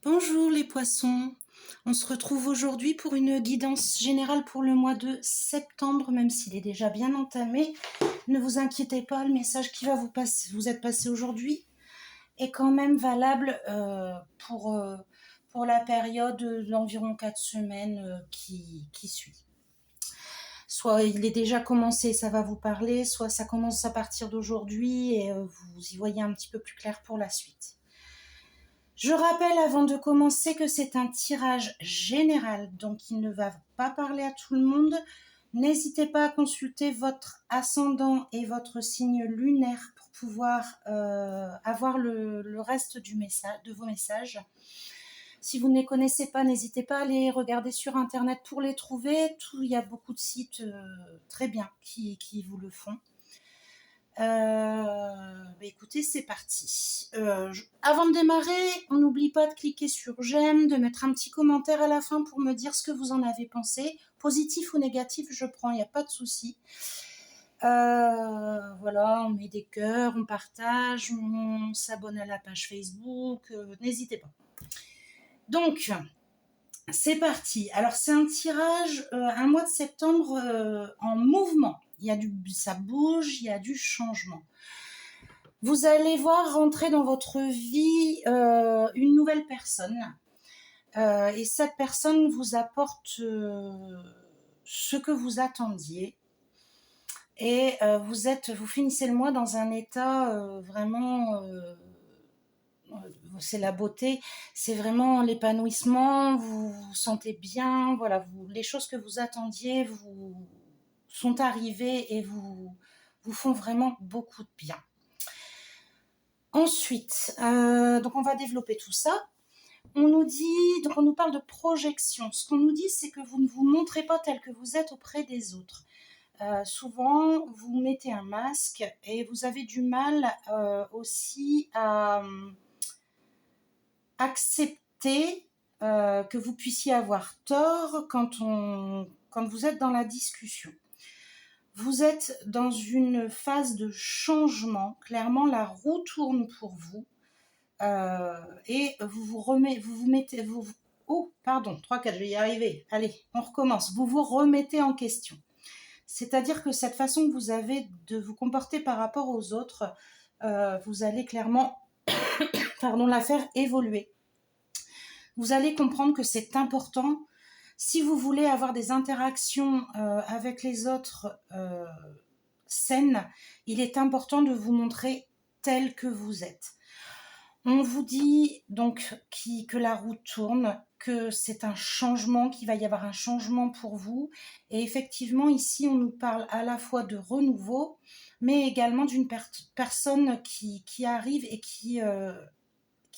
Bonjour les poissons, on se retrouve aujourd'hui pour une guidance générale pour le mois de septembre, même s'il est déjà bien entamé. Ne vous inquiétez pas, le message qui va vous être passé aujourd'hui est quand même valable pour la période d'environ 4 semaines qui suit. Soit il est déjà commencé, ça va vous parler, soit ça commence à partir d'aujourd'hui et vous y voyez un petit peu plus clair pour la suite. Je rappelle avant de commencer que c'est un tirage général, donc il ne va pas parler à tout le monde. N'hésitez pas à consulter votre ascendant et votre signe lunaire pour pouvoir avoir le reste de vos messages. Si vous ne les connaissez pas, n'hésitez pas à aller regarder sur Internet pour les trouver. Il y a beaucoup de sites très bien qui vous le font. Écoutez, c'est parti. Avant de démarrer, on n'oublie pas de cliquer sur j'aime, de mettre un petit commentaire à la fin pour me dire ce que vous en avez pensé. Positif ou négatif, je prends, il n'y a pas de souci. Voilà, on met des cœurs, on partage, on s'abonne à la page Facebook, n'hésitez pas. Donc, c'est parti. Alors, c'est un tirage, un mois de septembre en mouvement. Ça bouge, il y a du changement. Vous allez voir rentrer dans votre vie une nouvelle personne. Et cette personne vous apporte ce que vous attendiez. Et vous finissez le mois dans un état vraiment... c'est la beauté, c'est vraiment l'épanouissement, vous vous sentez bien, voilà, les choses que vous attendiez vous sont arrivées et vous font vraiment beaucoup de bien. Ensuite, donc on va développer tout ça. On nous parle de projection. Ce qu'on nous dit, c'est que vous ne vous montrez pas tel que vous êtes auprès des autres. Souvent, vous mettez un masque et vous avez du mal aussi à accepter que vous puissiez avoir tort quand vous êtes dans la discussion. Vous êtes dans une phase de changement. Clairement, la roue tourne pour vous. Et oh, pardon, 3, 4, je vais y arriver. Allez, on recommence. Vous vous remettez en question. C'est-à-dire que cette façon que vous avez de vous comporter par rapport aux autres, vous allez clairement la faire évoluer. Vous allez comprendre que c'est important. Si vous voulez avoir des interactions avec les autres saines, il est important de vous montrer tel que vous êtes. On vous dit donc que la roue tourne, que c'est un changement, qu'il va y avoir un changement pour vous. Et effectivement, ici, on nous parle à la fois de renouveau, mais également d'une personne qui arrive et qui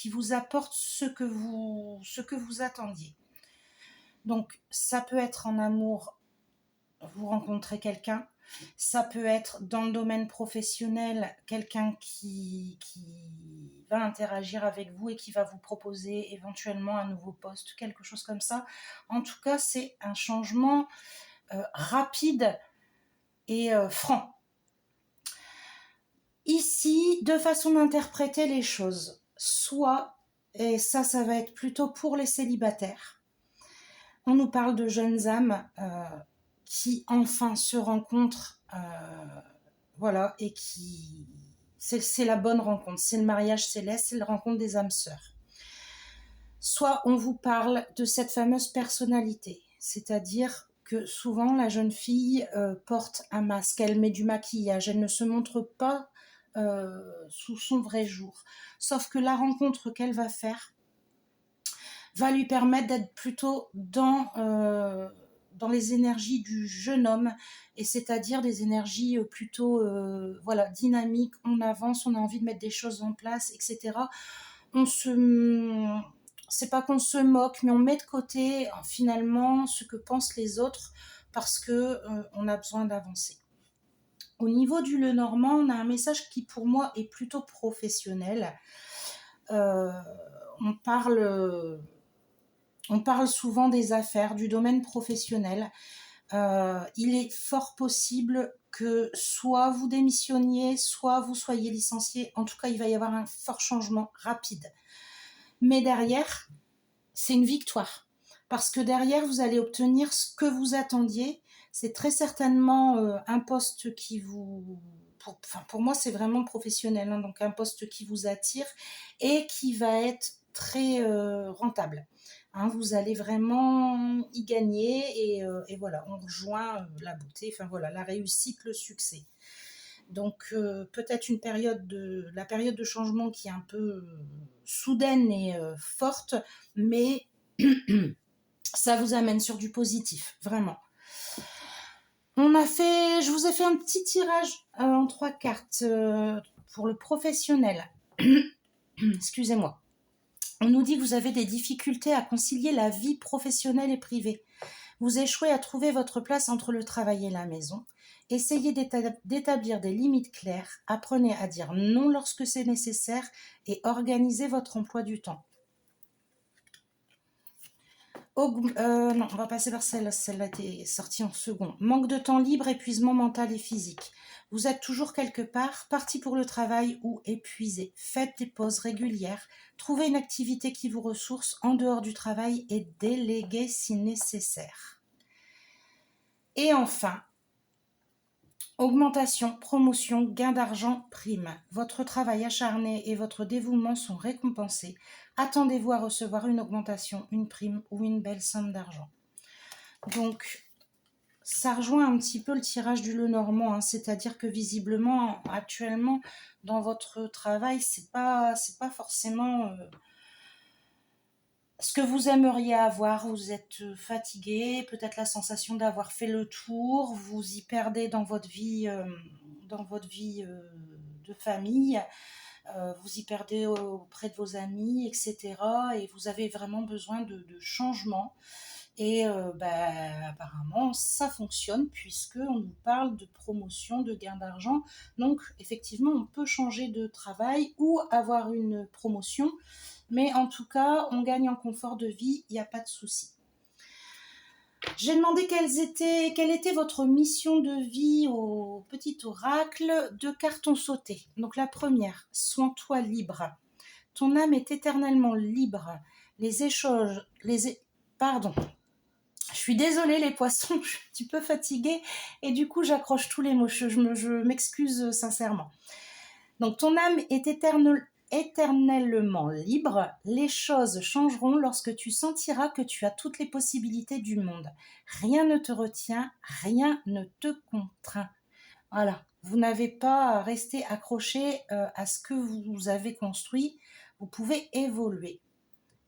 vous apporte ce que vous attendiez. Donc, ça peut être en amour, vous rencontrez quelqu'un. Ça peut être dans le domaine professionnel, quelqu'un qui va interagir avec vous et qui va vous proposer éventuellement un nouveau poste, quelque chose comme ça. En tout cas, c'est un changement rapide et franc. Ici, deux façons d'interpréter les choses. Soit, et ça va être plutôt pour les célibataires, on nous parle de jeunes âmes qui enfin se rencontrent, voilà, et c'est la bonne rencontre, c'est le mariage céleste, c'est la rencontre des âmes sœurs. Soit on vous parle de cette fameuse personnalité, c'est-à-dire que souvent la jeune fille porte un masque, elle met du maquillage, elle ne se montre pas sous son vrai jour. Sauf que la rencontre qu'elle va faire va lui permettre d'être plutôt dans les énergies du jeune homme, et c'est-à-dire des énergies plutôt dynamiques, on avance, on a envie de mettre des choses en place, etc. C'est pas qu'on se moque, mais on met de côté finalement ce que pensent les autres parce que on a besoin d'avancer. Au niveau du Lenormand, on a un message qui pour moi est plutôt professionnel. On parle souvent des affaires, du domaine professionnel. Il est fort possible que soit vous démissionniez, soit vous soyez licencié. En tout cas, il va y avoir un fort changement rapide. Mais derrière, c'est une victoire. Parce que derrière, vous allez obtenir ce que vous attendiez. C'est très certainement un poste qui vous... pour moi, c'est vraiment professionnel, hein, donc un poste qui vous attire et qui va être très rentable. Hein, vous allez vraiment y gagner et voilà, on rejoint la beauté, enfin voilà, la réussite, le succès. Donc peut-être la période de changement qui est un peu soudaine et forte, mais ça vous amène sur du positif, vraiment. Je vous ai fait un petit tirage en 3 cartes pour le professionnel. Excusez-moi. On nous dit que vous avez des difficultés à concilier la vie professionnelle et privée. Vous échouez à trouver votre place entre le travail et la maison. Essayez d'établir des limites claires. Apprenez à dire non lorsque c'est nécessaire et organisez votre emploi du temps. Non, on va passer par celle-là. Celle-là était sortie en second. Manque de temps libre, épuisement mental et physique. Vous êtes toujours quelque part, parti pour le travail ou épuisé. Faites des pauses régulières. Trouvez une activité qui vous ressource en dehors du travail et déléguez si nécessaire. Et enfin, augmentation, promotion, gain d'argent, prime. Votre travail acharné et votre dévouement sont récompensés. Attendez-vous à recevoir une augmentation, une prime ou une belle somme d'argent. Donc, ça rejoint un petit peu le tirage du Lenormand, hein, c'est-à-dire que visiblement, actuellement, dans votre travail, c'est pas forcément ce que vous aimeriez avoir. Vous êtes fatigué, peut-être la sensation d'avoir fait le tour, vous y perdez dans votre vie de famille, vous y perdez auprès de vos amis, etc. Et vous avez vraiment besoin de changement. Et apparemment, ça fonctionne puisqu'on nous parle de promotion, de gain d'argent. Donc, effectivement, on peut changer de travail ou avoir une promotion. Mais en tout cas, on gagne en confort de vie, il n'y a pas de souci. J'ai demandé quelle était votre mission de vie au petit oracle. 2 cartes ont sauté. Donc la première, sois-toi libre. Ton âme est éternellement libre. Pardon. Je suis désolée les poissons, je suis un petit peu fatiguée et du coup j'accroche tous les mots. Je m'excuse sincèrement. Donc ton âme est éternellement libre, les choses changeront lorsque tu sentiras que tu as toutes les possibilités du monde. Rien ne te retient, rien ne te contraint. Voilà, vous n'avez pas à rester accroché à ce que vous avez construit, vous pouvez évoluer.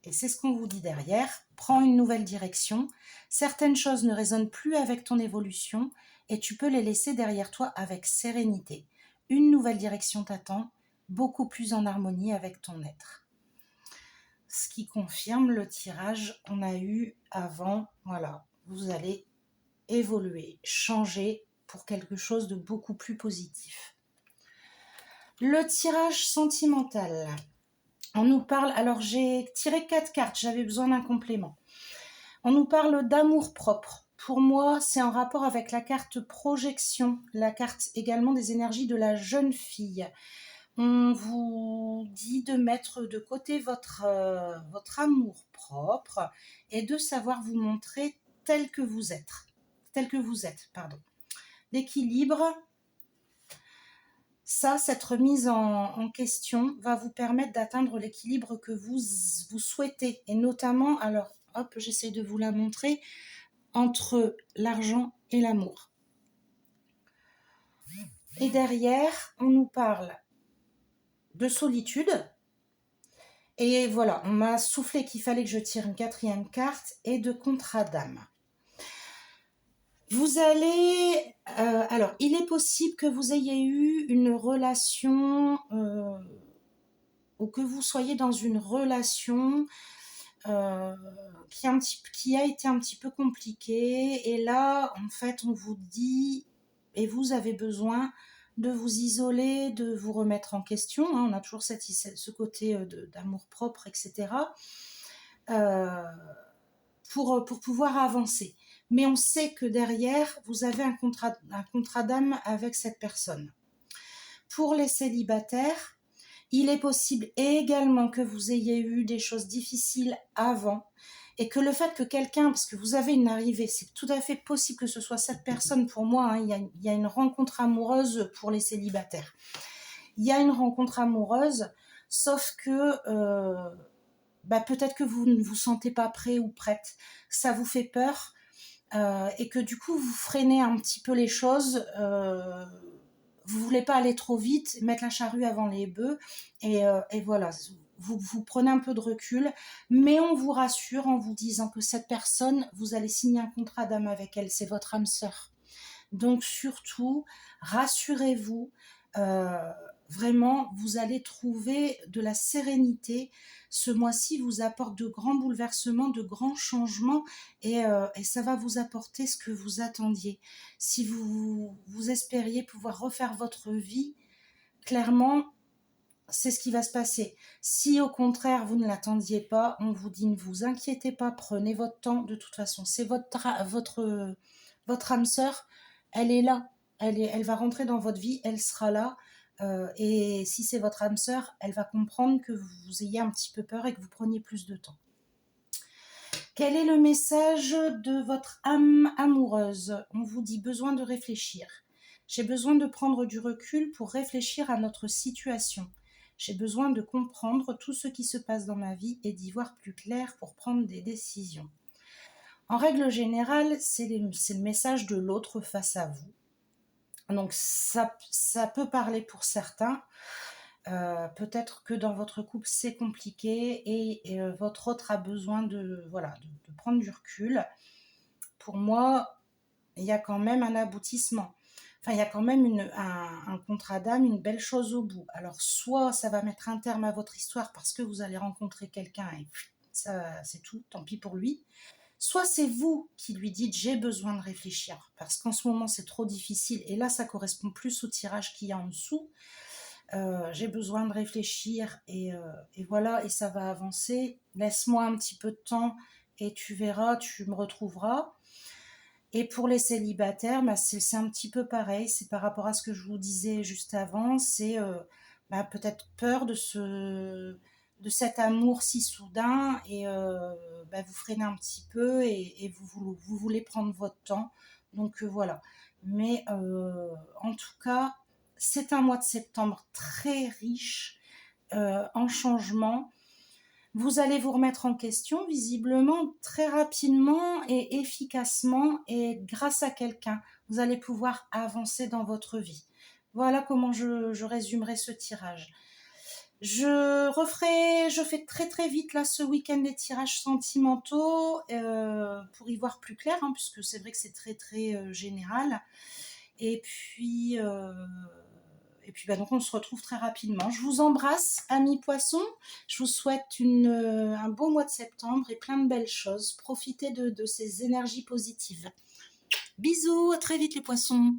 Et c'est ce qu'on vous dit derrière, prends une nouvelle direction, certaines choses ne résonnent plus avec ton évolution et tu peux les laisser derrière toi avec sérénité. Une nouvelle direction t'attend, beaucoup plus en harmonie avec ton être. Ce qui confirme le tirage qu'on a eu avant. Voilà, vous allez évoluer, changer pour quelque chose de beaucoup plus positif. Le tirage sentimental. On nous parle, alors j'ai tiré 4 cartes, j'avais besoin d'un complément. On nous parle d'amour propre. Pour moi, c'est en rapport avec la carte projection, la carte également des énergies de la jeune fille. On vous dit de mettre de côté votre amour propre et de savoir vous montrer tel que vous êtes. L'équilibre, cette remise en question va vous permettre d'atteindre l'équilibre que vous souhaitez. Et notamment, alors, hop, j'essaie de vous la montrer, entre l'argent et l'amour. Et derrière, on nous parle de solitude. Et voilà, on m'a soufflé qu'il fallait que je tire une 4e carte et de contrat d'âme. Vous allez... alors, il est possible que vous ayez eu une relation ou que vous soyez dans une relation qui a été un petit peu compliquée. Et là, en fait, on vous dit, et vous avez besoin de vous isoler, de vous remettre en question. Hein, on a toujours ce côté d'amour propre, etc. Pour pouvoir avancer. Mais on sait que derrière, vous avez un contrat d'âme avec cette personne. Pour les célibataires, Il est possible également que vous ayez eu des choses difficiles avant et que le fait que quelqu'un, parce que vous avez une arrivée, c'est tout à fait possible que ce soit cette personne pour moi, hein, il y a une rencontre amoureuse pour les célibataires. Il y a une rencontre amoureuse, sauf que peut-être que vous ne vous sentez pas prêt ou prête, ça vous fait peur et que du coup vous freinez un petit peu les choses. Vous voulez pas aller trop vite, mettre la charrue avant les bœufs et voilà. Vous prenez un peu de recul, mais on vous rassure en vous disant que cette personne, vous allez signer un contrat d'âme avec elle, c'est votre âme sœur. Donc surtout, rassurez-vous, euh, vraiment, vous allez trouver de la sérénité. Ce mois-ci vous apporte de grands bouleversements, de grands changements et ça va vous apporter ce que vous attendiez. Si vous espériez pouvoir refaire votre vie, clairement, c'est ce qui va se passer. Si au contraire vous ne l'attendiez pas, on vous dit ne vous inquiétez pas, prenez votre temps. De toute façon, c'est votre âme sœur, elle est là, elle va rentrer dans votre vie, elle sera là. Et si c'est votre âme sœur, elle va comprendre que vous ayez un petit peu peur et que vous preniez plus de temps. Quel est le message de votre âme amoureuse? On vous dit besoin de réfléchir. J'ai besoin de prendre du recul pour réfléchir à notre situation. J'ai besoin de comprendre tout ce qui se passe dans ma vie et d'y voir plus clair pour prendre des décisions. En règle générale, c'est le message de l'autre face à vous. Donc ça peut parler pour certains. Peut-être que dans votre couple c'est compliqué et votre autre a besoin de prendre du recul. Pour moi, il y a quand même un aboutissement. Enfin, il y a quand même un contrat d'âme, une belle chose au bout. Alors, soit ça va mettre un terme à votre histoire parce que vous allez rencontrer quelqu'un et ça, c'est tout, tant pis pour lui. Soit c'est vous qui lui dites j'ai besoin de réfléchir parce qu'en ce moment c'est trop difficile et là ça correspond plus au tirage qu'il y a en dessous. J'ai besoin de réfléchir et voilà, et ça va avancer. Laisse-moi un petit peu de temps et tu verras, tu me retrouveras. Et pour les célibataires, c'est un petit peu pareil. C'est par rapport à ce que je vous disais juste avant. C'est peut-être peur de cet amour si soudain et vous freinez un petit peu et vous voulez prendre votre temps. Donc voilà. Mais en tout cas, c'est un mois de septembre très riche en changements. Vous allez vous remettre en question visiblement très rapidement et efficacement et grâce à quelqu'un, vous allez pouvoir avancer dans votre vie. Voilà comment je résumerai ce tirage. Je fais très très vite là ce week-end les tirages sentimentaux pour y voir plus clair, hein, puisque c'est vrai que c'est très très général. Et puis donc on se retrouve très rapidement. Je vous embrasse, amis poissons. Je vous souhaite un beau mois de septembre et plein de belles choses. Profitez de ces énergies positives. Bisous, à très vite les poissons.